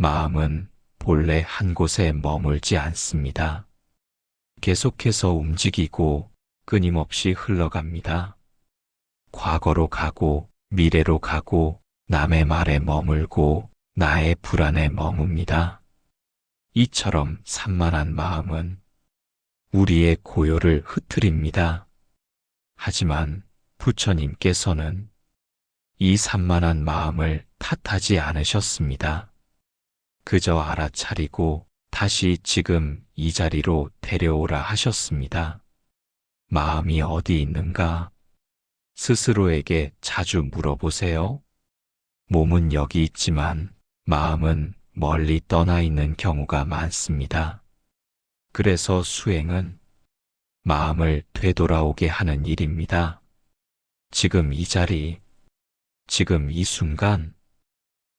마음은 본래 한 곳에 머물지 않습니다. 계속해서 움직이고 끊임없이 흘러갑니다. 과거로 가고 미래로 가고 남의 말에 머물고 나의 불안에 머뭅니다. 이처럼 산만한 마음은 우리의 고요를 흐트립니다. 하지만 부처님께서는 이 산만한 마음을 탓하지 않으셨습니다. 그저 알아차리고 다시 지금 이 자리로 데려오라 하셨습니다. 마음이 어디 있는가? 스스로에게 자주 물어보세요. 몸은 여기 있지만 마음은 멀리 떠나 있는 경우가 많습니다. 그래서 수행은 마음을 되돌아오게 하는 일입니다. 지금 이 자리, 지금 이 순간,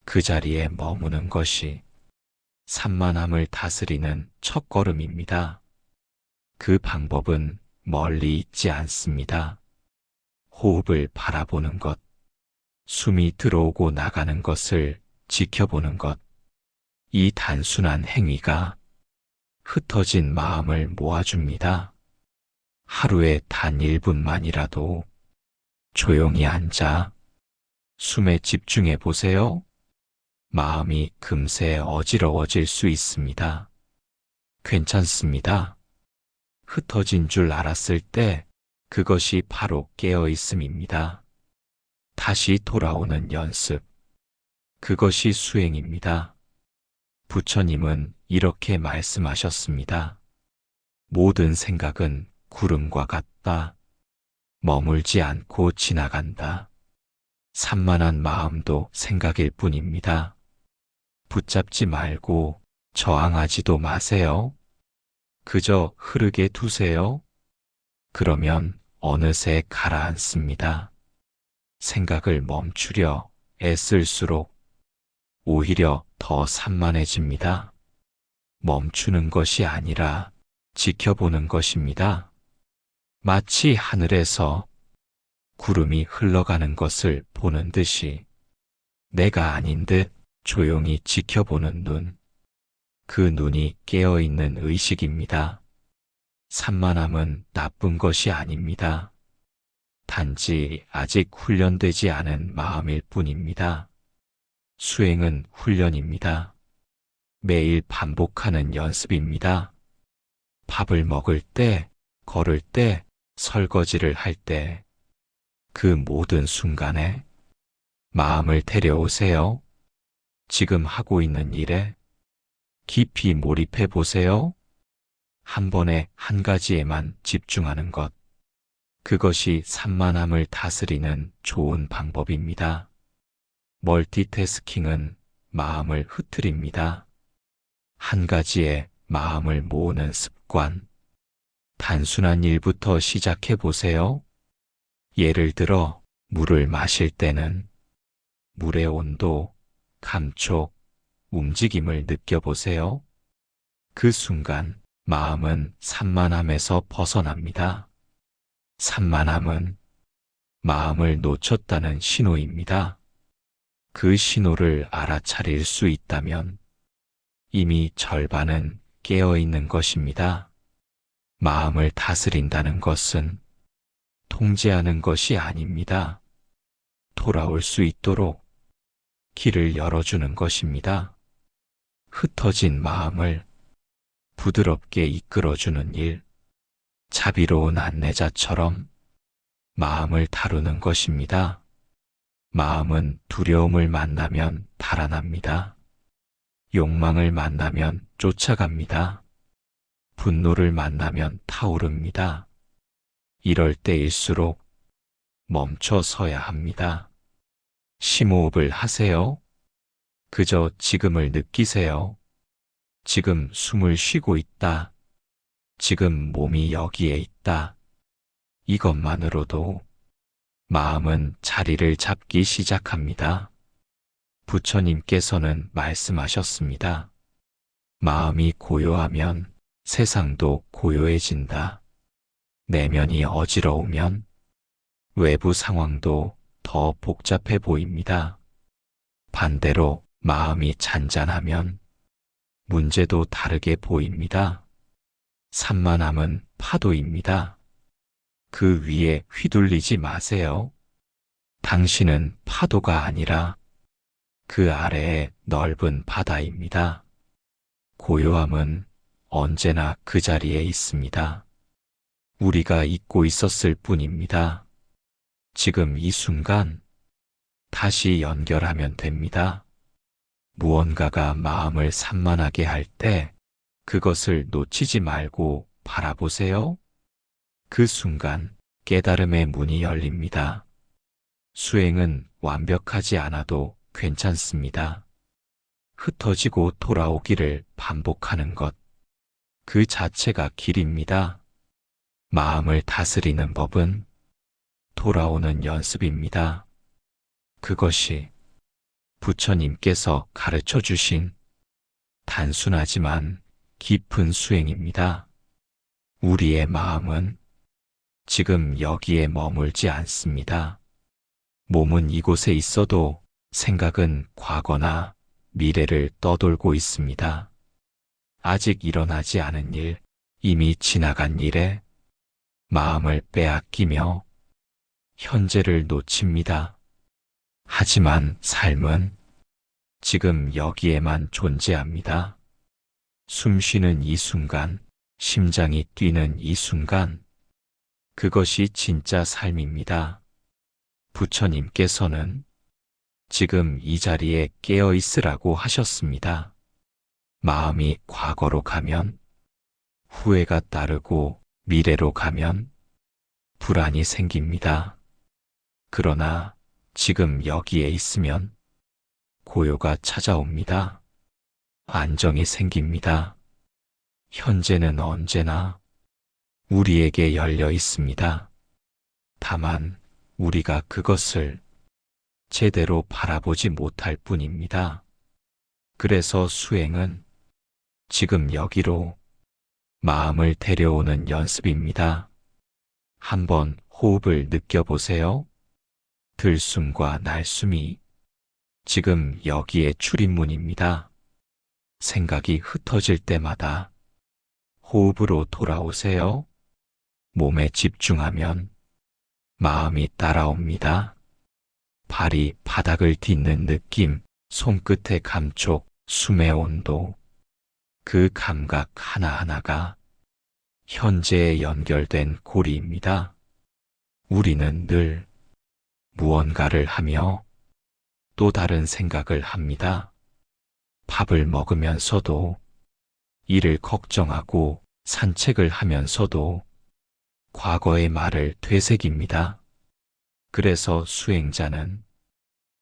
그 자리에 머무는 것이 산만함을 다스리는 첫걸음입니다. 그 방법은 멀리 있지 않습니다. 호흡을 바라보는 것, 숨이 들어오고 나가는 것을 지켜보는 것, 이 단순한 행위가 흩어진 마음을 모아줍니다. 하루에 단 1분만이라도 조용히 앉아 숨에 집중해 보세요. 마음이 금세 어지러워질 수 있습니다. 괜찮습니다. 흩어진 줄 알았을 때 그것이 바로 깨어있음입니다. 다시 돌아오는 연습. 그것이 수행입니다. 부처님은 이렇게 말씀하셨습니다. 모든 생각은 구름과 같다. 머물지 않고 지나간다. 산만한 마음도 생각일 뿐입니다. 붙잡지 말고 저항하지도 마세요. 그저 흐르게 두세요. 그러면 어느새 가라앉습니다. 생각을 멈추려 애쓸수록 오히려 더 산만해집니다. 멈추는 것이 아니라 지켜보는 것입니다. 마치 하늘에서 구름이 흘러가는 것을 보는 듯이 내가 아닌 듯 조용히 지켜보는 눈, 그 눈이 깨어있는 의식입니다. 산만함은 나쁜 것이 아닙니다. 단지 아직 훈련되지 않은 마음일 뿐입니다. 수행은 훈련입니다. 매일 반복하는 연습입니다. 밥을 먹을 때, 걸을 때, 설거지를 할 때, 그 모든 순간에 마음을 데려오세요. 지금 하고 있는 일에 깊이 몰입해 보세요. 한 번에 한 가지에만 집중하는 것. 그것이 산만함을 다스리는 좋은 방법입니다. 멀티태스킹은 마음을 흐트립니다. 한 가지에 마음을 모으는 습관. 단순한 일부터 시작해 보세요. 예를 들어 물을 마실 때는 물의 온도, 감촉, 움직임을 느껴보세요. 그 순간 마음은 산만함에서 벗어납니다. 산만함은 마음을 놓쳤다는 신호입니다. 그 신호를 알아차릴 수 있다면 이미 절반은 깨어있는 것입니다. 마음을 다스린다는 것은 통제하는 것이 아닙니다. 돌아올 수 있도록 길을 열어주는 것입니다. 흩어진 마음을 부드럽게 이끌어주는 일, 자비로운 안내자처럼 마음을 다루는 것입니다. 마음은 두려움을 만나면 달아납니다. 욕망을 만나면 쫓아갑니다. 분노를 만나면 타오릅니다. 이럴 때일수록 멈춰 서야 합니다. 심호흡을 하세요. 그저 지금을 느끼세요. 지금 숨을 쉬고 있다. 지금 몸이 여기에 있다. 이것만으로도 마음은 자리를 잡기 시작합니다. 부처님께서는 말씀하셨습니다. 마음이 고요하면 세상도 고요해진다. 내면이 어지러우면 외부 상황도 더 복잡해 보입니다. 반대로 마음이 잔잔하면 문제도 다르게 보입니다. 산만함은 파도입니다. 그 위에 휘둘리지 마세요. 당신은 파도가 아니라 그 아래의 넓은 바다입니다. 고요함은 언제나 그 자리에 있습니다. 우리가 잊고 있었을 뿐입니다. 지금 이 순간 다시 연결하면 됩니다. 무언가가 마음을 산만하게 할 때 그것을 놓치지 말고 바라보세요. 그 순간 깨달음의 문이 열립니다. 수행은 완벽하지 않아도 괜찮습니다. 흩어지고 돌아오기를 반복하는 것, 그 자체가 길입니다. 마음을 다스리는 법은 돌아오는 연습입니다. 그것이 부처님께서 가르쳐 주신 단순하지만 깊은 수행입니다. 우리의 마음은 지금 여기에 머물지 않습니다. 몸은 이곳에 있어도 생각은 과거나 미래를 떠돌고 있습니다. 아직 일어나지 않은 일, 이미 지나간 일에 마음을 빼앗기며 현재를 놓칩니다. 하지만 삶은 지금 여기에만 존재합니다. 숨 쉬는 이 순간, 심장이 뛰는 이 순간, 그것이 진짜 삶입니다. 부처님께서는 지금 이 자리에 깨어 있으라고 하셨습니다. 마음이 과거로 가면 후회가 따르고 미래로 가면 불안이 생깁니다. 그러나 지금 여기에 있으면 고요가 찾아옵니다. 안정이 생깁니다. 현재는 언제나 우리에게 열려 있습니다. 다만 우리가 그것을 제대로 바라보지 못할 뿐입니다. 그래서 수행은 지금 여기로 마음을 데려오는 연습입니다. 한번 호흡을 느껴보세요. 들숨과 날숨이 지금 여기에 출입문입니다. 생각이 흩어질 때마다 호흡으로 돌아오세요. 몸에 집중하면 마음이 따라옵니다. 발이 바닥을 딛는 느낌, 손끝의 감촉, 숨의 온도, 그 감각 하나하나가 현재에 연결된 고리입니다. 우리는 늘 무언가를 하며 또 다른 생각을 합니다. 밥을 먹으면서도, 일을 걱정하고 산책을 하면서도 과거의 말을 되새깁니다. 그래서 수행자는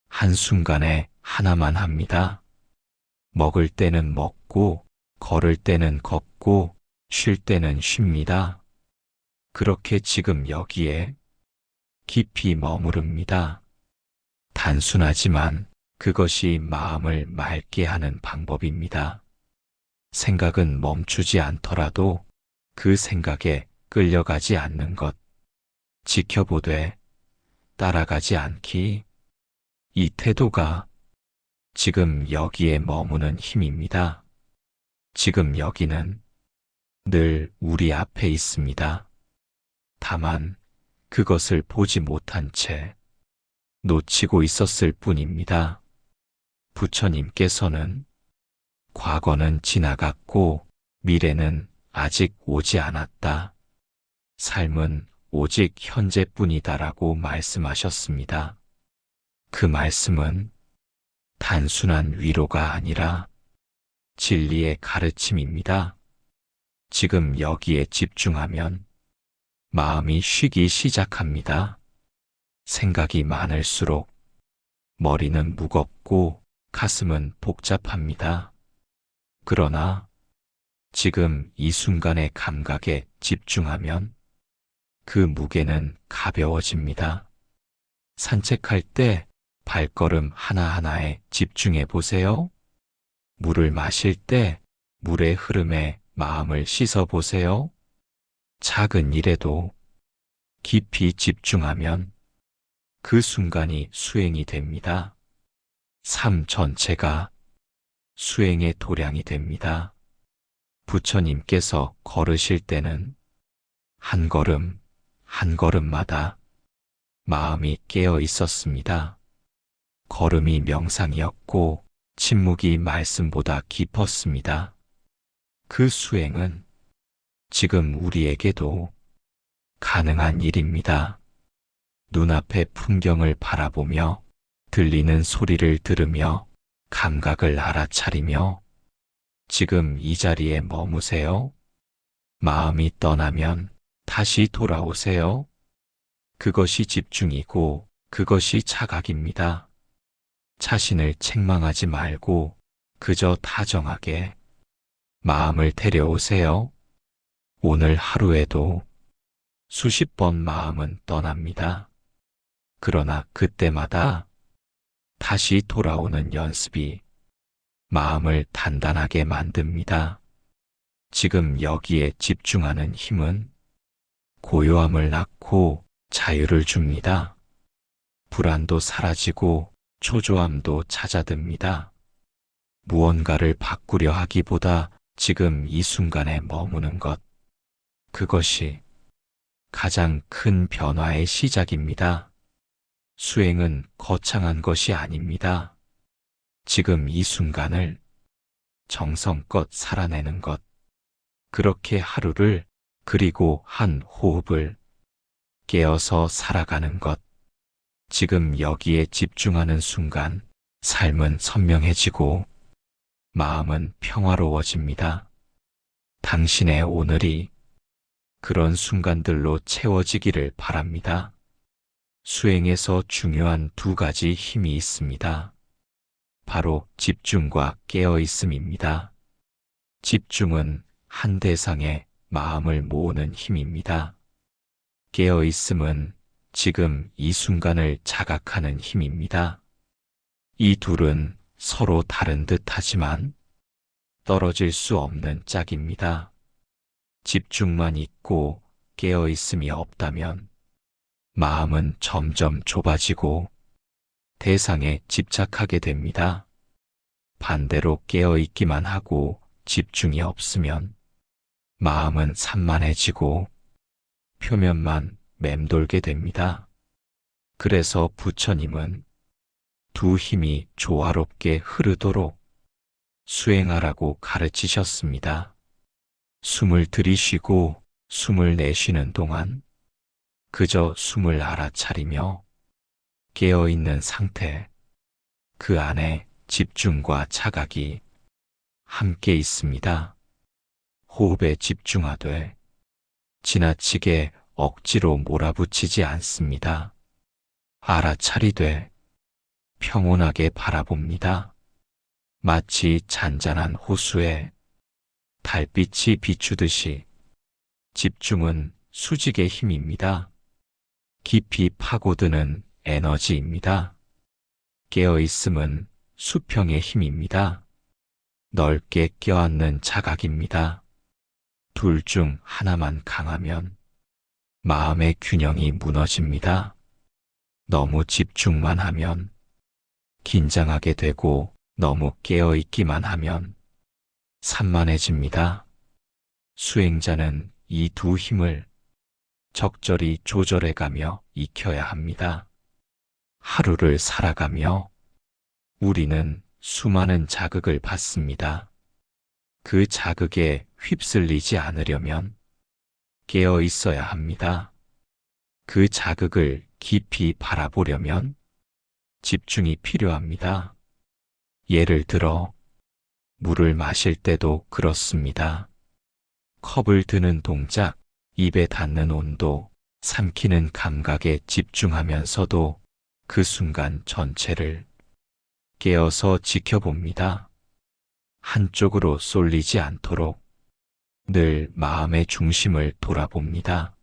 한순간에 하나만 합니다. 먹을 때는 먹고, 걸을 때는 걷고, 쉴 때는 쉽니다. 그렇게 지금 여기에 깊이 머무릅니다. 단순하지만 그것이 마음을 맑게 하는 방법입니다. 생각은 멈추지 않더라도 그 생각에 끌려가지 않는 것, 지켜보되 따라가지 않기, 이 태도가 지금 여기에 머무는 힘입니다. 지금 여기는 늘 우리 앞에 있습니다. 다만 그것을 보지 못한 채 놓치고 있었을 뿐입니다. 부처님께서는 과거는 지나갔고 미래는 아직 오지 않았다. 삶은 오직 현재뿐이다라고 말씀하셨습니다. 그 말씀은 단순한 위로가 아니라 진리의 가르침입니다. 지금 여기에 집중하면 마음이 쉬기 시작합니다. 생각이 많을수록 머리는 무겁고 가슴은 복잡합니다. 그러나 지금 이 순간의 감각에 집중하면 그 무게는 가벼워집니다. 산책할 때 발걸음 하나하나에 집중해 보세요. 물을 마실 때 물의 흐름에 마음을 씻어 보세요. 작은 일에도 깊이 집중하면 그 순간이 수행이 됩니다. 삶 전체가 수행의 도량이 됩니다. 부처님께서 걸으실 때는 한 걸음 한 걸음마다 마음이 깨어 있었습니다. 걸음이 명상이었고 침묵이 말씀보다 깊었습니다. 그 수행은 지금 우리에게도 가능한 일입니다. 눈앞의 풍경을 바라보며 들리는 소리를 들으며 감각을 알아차리며 지금 이 자리에 머무세요. 마음이 떠나면 다시 돌아오세요. 그것이 집중이고 그것이 자각입니다. 자신을 책망하지 말고 그저 다정하게 마음을 데려오세요. 오늘 하루에도 수십 번 마음은 떠납니다. 그러나 그때마다 다시 돌아오는 연습이 마음을 단단하게 만듭니다. 지금 여기에 집중하는 힘은 고요함을 낳고 자유를 줍니다. 불안도 사라지고 초조함도 찾아듭니다. 무언가를 바꾸려 하기보다 지금 이 순간에 머무는 것, 그것이 가장 큰 변화의 시작입니다. 수행은 거창한 것이 아닙니다. 지금 이 순간을 정성껏 살아내는 것, 그렇게 하루를 그리고 한 호흡을 깨어서 살아가는 것, 지금 여기에 집중하는 순간 삶은 선명해지고 마음은 평화로워집니다. 당신의 오늘이 그런 순간들로 채워지기를 바랍니다. 수행에서 중요한 두 가지 힘이 있습니다. 바로 집중과 깨어있음입니다. 집중은 한 대상에 마음을 모으는 힘입니다. 깨어있음은 지금 이 순간을 자각하는 힘입니다. 이 둘은 서로 다른 듯 하지만 떨어질 수 없는 짝입니다. 집중만 있고 깨어있음이 없다면 마음은 점점 좁아지고 대상에 집착하게 됩니다. 반대로 깨어있기만 하고 집중이 없으면 마음은 산만해지고 표면만 맴돌게 됩니다. 그래서 부처님은 두 힘이 조화롭게 흐르도록 수행하라고 가르치셨습니다. 숨을 들이쉬고 숨을 내쉬는 동안 그저 숨을 알아차리며 깨어있는 상태, 그 안에 집중과 자각이 함께 있습니다. 호흡에 집중하되 지나치게 억지로 몰아붙이지 않습니다. 알아차리되 평온하게 바라봅니다. 마치 잔잔한 호수에 달빛이 비추듯이 집중은 수직의 힘입니다. 깊이 파고드는 에너지입니다. 깨어있음은 수평의 힘입니다. 넓게 껴안는 자각입니다. 둘 중 하나만 강하면 마음의 균형이 무너집니다. 너무 집중만 하면 긴장하게 되고 너무 깨어있기만 하면 산만해집니다. 수행자는 이 두 힘을 적절히 조절해가며 익혀야 합니다. 하루를 살아가며 우리는 수많은 자극을 받습니다. 그 자극에 휩쓸리지 않으려면 깨어 있어야 합니다. 그 자극을 깊이 바라보려면 집중이 필요합니다. 예를 들어 물을 마실 때도 그렇습니다. 컵을 드는 동작, 입에 닿는 온도, 삼키는 감각에 집중하면서도 그 순간 전체를 깨어서 지켜봅니다. 한쪽으로 쏠리지 않도록 늘 마음의 중심을 돌아봅니다.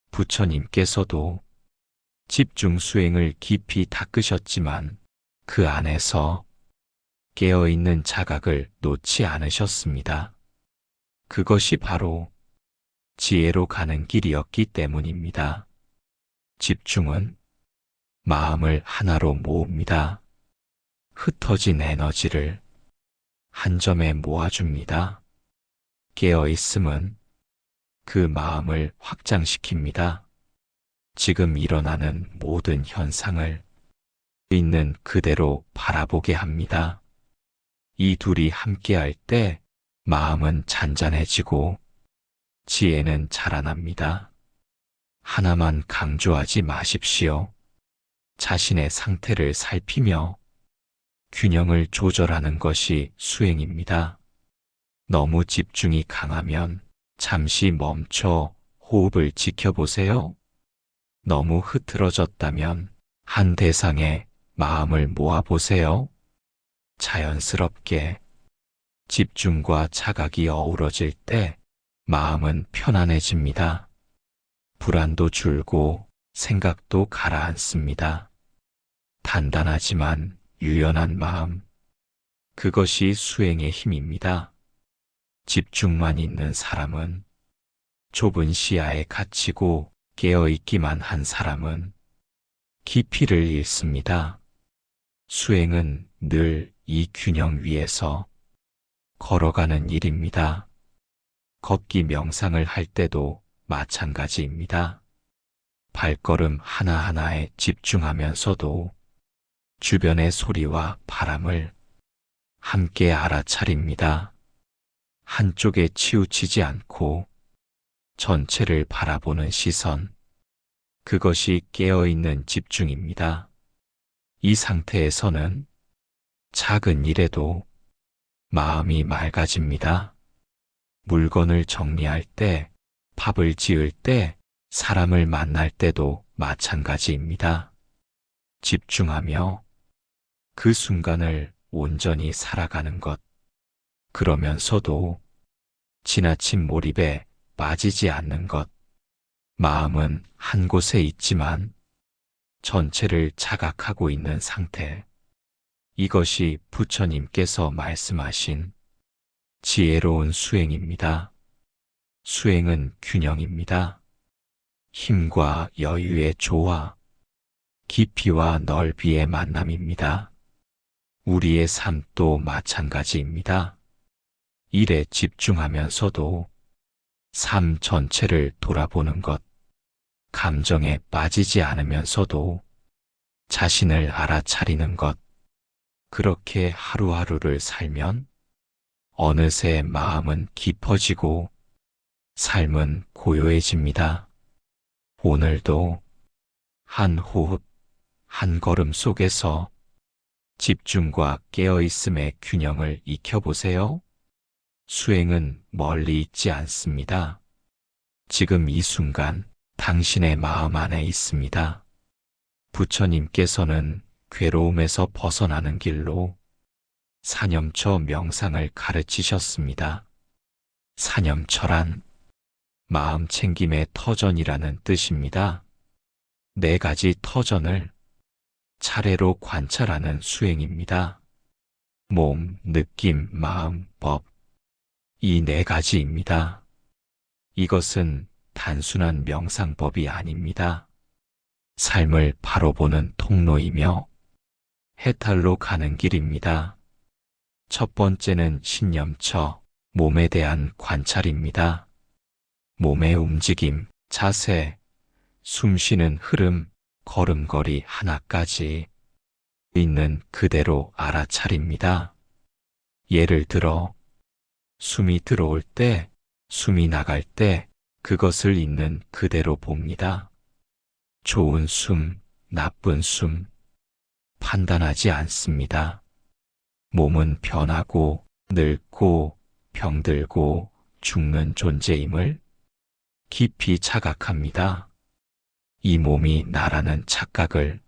부처님께서도 집중 수행을 깊이 닦으셨지만 그 안에서 깨어있는 자각을 놓지 않으셨습니다. 그것이 바로 지혜로 가는 길이었기 때문입니다. 집중은 마음을 하나로 모읍니다. 흩어진 에너지를 한 점에 모아줍니다. 깨어있음은 그 마음을 확장시킵니다. 지금 일어나는 모든 현상을 있는 그대로 바라보게 합니다. 이 둘이 함께할 때 마음은 잔잔해지고 지혜는 자라납니다. 하나만 강조하지 마십시오. 자신의 상태를 살피며 균형을 조절하는 것이 수행입니다. 너무 집중이 강하면 잠시 멈춰 호흡을 지켜보세요. 너무 흐트러졌다면 한 대상에 마음을 모아보세요. 자연스럽게 집중과 자각이 어우러질 때 마음은 편안해집니다. 불안도 줄고 생각도 가라앉습니다. 단단하지만 유연한 마음, 그것이 수행의 힘입니다. 집중만 있는 사람은 좁은 시야에 갇히고 깨어있기만 한 사람은 깊이를 잃습니다. 수행은 늘 이 균형 위에서 걸어가는 일입니다. 걷기 명상을 할 때도 마찬가지입니다. 발걸음 하나하나에 집중하면서도 주변의 소리와 바람을 함께 알아차립니다. 한쪽에 치우치지 않고 전체를 바라보는 시선, 그것이 깨어있는 집중입니다. 이 상태에서는 작은 일에도 마음이 맑아집니다. 물건을 정리할 때, 밥을 지을 때, 사람을 만날 때도 마찬가지입니다. 집중하며 그 순간을 온전히 살아가는 것, 그러면서도 지나친 몰입에 빠지지 않는 것, 마음은 한 곳에 있지만 전체를 자각하고 있는 상태, 이것이 부처님께서 말씀하신 지혜로운 수행입니다. 수행은 균형입니다. 힘과 여유의 조화, 깊이와 넓이의 만남입니다. 우리의 삶도 마찬가지입니다. 일에 집중하면서도 삶 전체를 돌아보는 것, 감정에 빠지지 않으면서도 자신을 알아차리는 것, 그렇게 하루하루를 살면 어느새 마음은 깊어지고 삶은 고요해집니다. 오늘도 한 호흡, 한 걸음 속에서 집중과 깨어있음의 균형을 익혀보세요. 수행은 멀리 있지 않습니다. 지금 이 순간 당신의 마음 안에 있습니다. 부처님께서는 괴로움에서 벗어나는 길로 사념처 명상을 가르치셨습니다. 사념처란 마음 챙김의 터전이라는 뜻입니다. 4가지 터전을 차례로 관찰하는 수행입니다. 몸, 느낌, 마음, 법. 이 4가지입니다. 이것은 단순한 명상법이 아닙니다. 삶을 바로 보는 통로이며 해탈로 가는 길입니다. 첫 번째는 신념처, 몸에 대한 관찰입니다. 몸의 움직임, 자세, 숨쉬는 흐름, 걸음걸이 하나까지 있는 그대로 알아차립니다. 예를 들어, 숨이 들어올 때, 숨이 나갈 때 그것을 있는 그대로 봅니다. 좋은 숨, 나쁜 숨, 판단하지 않습니다. 몸은 변하고, 늙고, 병들고, 죽는 존재임을 깊이 자각합니다. 이 몸이 나라는 착각을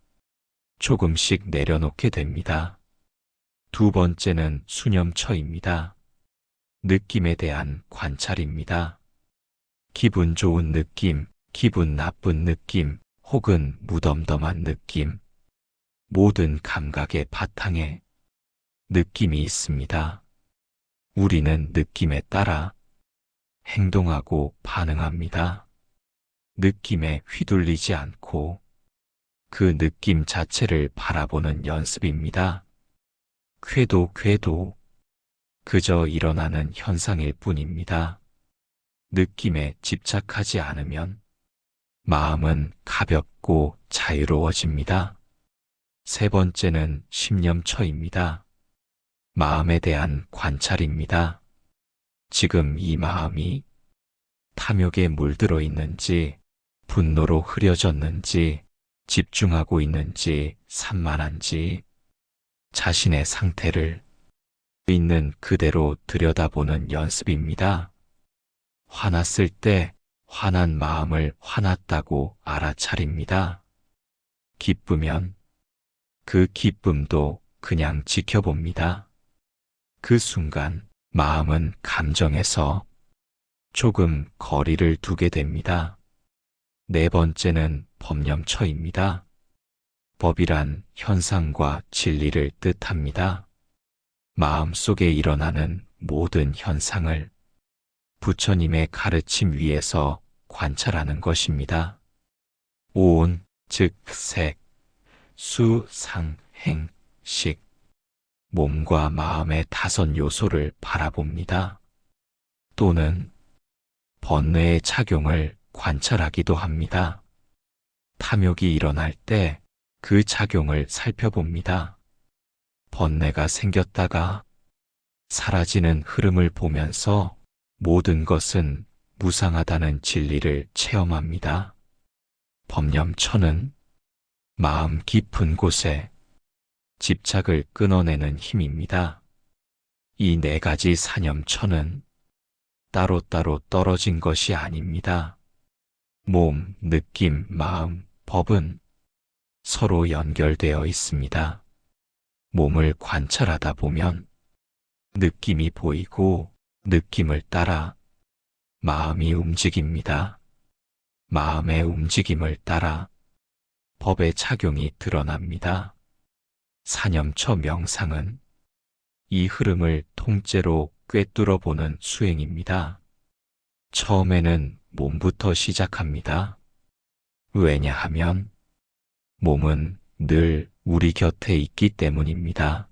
조금씩 내려놓게 됩니다. 2번째는 수념처입니다. 느낌에 대한 관찰입니다. 기분 좋은 느낌, 기분 나쁜 느낌, 혹은 무덤덤한 느낌. 모든 감각의 바탕에 느낌이 있습니다. 우리는 느낌에 따라 행동하고 반응합니다. 느낌에 휘둘리지 않고 그 느낌 자체를 바라보는 연습입니다. 궤도 그저 일어나는 현상일 뿐입니다. 느낌에 집착하지 않으면 마음은 가볍고 자유로워집니다. 세 번째는 심념처입니다. 마음에 대한 관찰입니다. 지금 이 마음이 탐욕에 물들어 있는지, 분노로 흐려졌는지, 집중하고 있는지, 산만한지, 자신의 상태를 있는 그대로 들여다보는 연습입니다. 화났을 때 화난 마음을 화났다고 알아차립니다. 기쁘면 그 기쁨도 그냥 지켜봅니다. 그 순간 마음은 감정에서 조금 거리를 두게 됩니다. 네 번째는 법념처입니다. 법이란 현상과 진리를 뜻합니다. 마음속에 일어나는 모든 현상을 부처님의 가르침 위에서 관찰하는 것입니다. 온, 즉 색, 수, 상, 행, 식, 몸과 마음의 다섯 요소를 바라봅니다. 또는 번뇌의 작용을 관찰하기도 합니다. 탐욕이 일어날 때 그 작용을 살펴봅니다. 번뇌가 생겼다가 사라지는 흐름을 보면서 모든 것은 무상하다는 진리를 체험합니다. 법념처는 마음 깊은 곳에 집착을 끊어내는 힘입니다. 이 네 가지 사념처는 따로따로 떨어진 것이 아닙니다. 몸, 느낌, 마음, 법은 서로 연결되어 있습니다. 몸을 관찰하다 보면 느낌이 보이고 느낌을 따라 마음이 움직입니다. 마음의 움직임을 따라 법의 작용이 드러납니다. 사념처 명상은 이 흐름을 통째로 꿰뚫어 보는 수행입니다. 처음에는 몸부터 시작합니다. 왜냐하면 몸은 늘 우리 곁에 있기 때문입니다.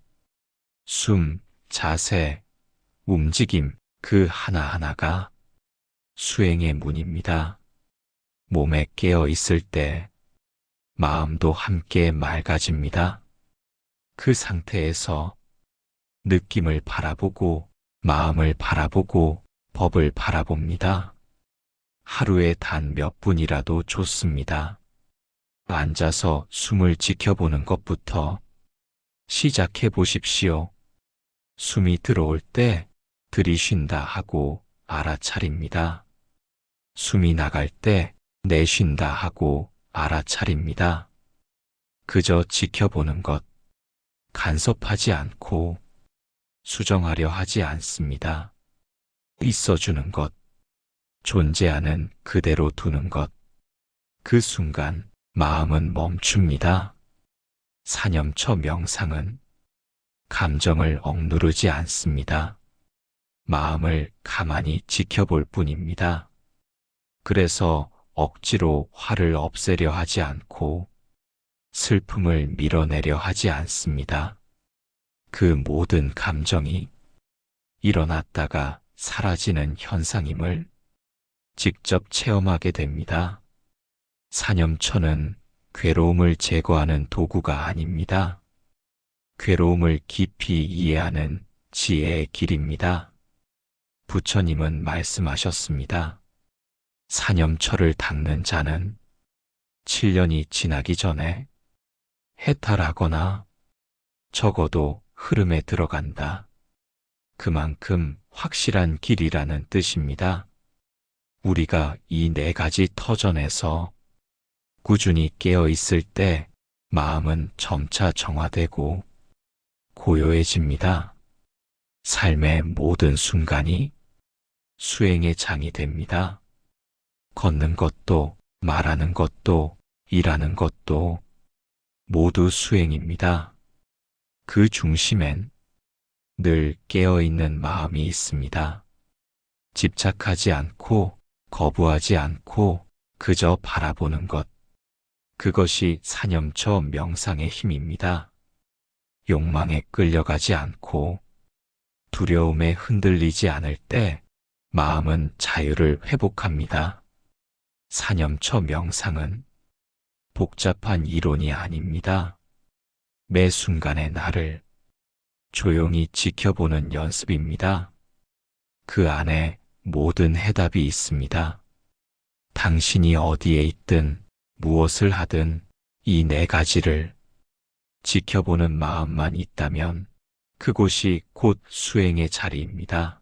숨, 자세, 움직임 그 하나하나가 수행의 문입니다. 몸에 깨어 있을 때 마음도 함께 맑아집니다. 그 상태에서 느낌을 바라보고 마음을 바라보고 법을 바라봅니다. 하루에 단 몇 분이라도 좋습니다. 앉아서 숨을 지켜보는 것부터 시작해 보십시오. 숨이 들어올 때 들이쉰다 하고 알아차립니다. 숨이 나갈 때 내쉰다 하고 알아차립니다. 그저 지켜보는 것, 간섭하지 않고 수정하려 하지 않습니다. 있어주는 것, 존재하는 그대로 두는 것. 그 순간 마음은 멈춥니다. 사념처 명상은 감정을 억누르지 않습니다. 마음을 가만히 지켜볼 뿐입니다. 그래서 억지로 화를 없애려 하지 않고 슬픔을 밀어내려 하지 않습니다. 그 모든 감정이 일어났다가 사라지는 현상임을 직접 체험하게 됩니다. 사념처는 괴로움을 제거하는 도구가 아닙니다. 괴로움을 깊이 이해하는 지혜의 길입니다. 부처님은 말씀하셨습니다. 사념처를 닦는 자는 7년이 지나기 전에 해탈하거나 적어도 흐름에 들어간다. 그만큼 확실한 길이라는 뜻입니다. 우리가 이 네 가지 터전에서 꾸준히 깨어 있을 때 마음은 점차 정화되고 고요해집니다. 삶의 모든 순간이 수행의 장이 됩니다. 걷는 것도 말하는 것도 일하는 것도 모두 수행입니다. 그 중심엔 늘 깨어있는 마음이 있습니다. 집착하지 않고 거부하지 않고 그저 바라보는 것. 그것이 사념처 명상의 힘입니다. 욕망에 끌려가지 않고 두려움에 흔들리지 않을 때 마음은 자유를 회복합니다. 사념처 명상은 복잡한 이론이 아닙니다. 매 순간의 나를 조용히 지켜보는 연습입니다. 그 안에 모든 해답이 있습니다. 당신이 어디에 있든 무엇을 하든 이 네 가지를 지켜보는 마음만 있다면 그곳이 곧 수행의 자리입니다.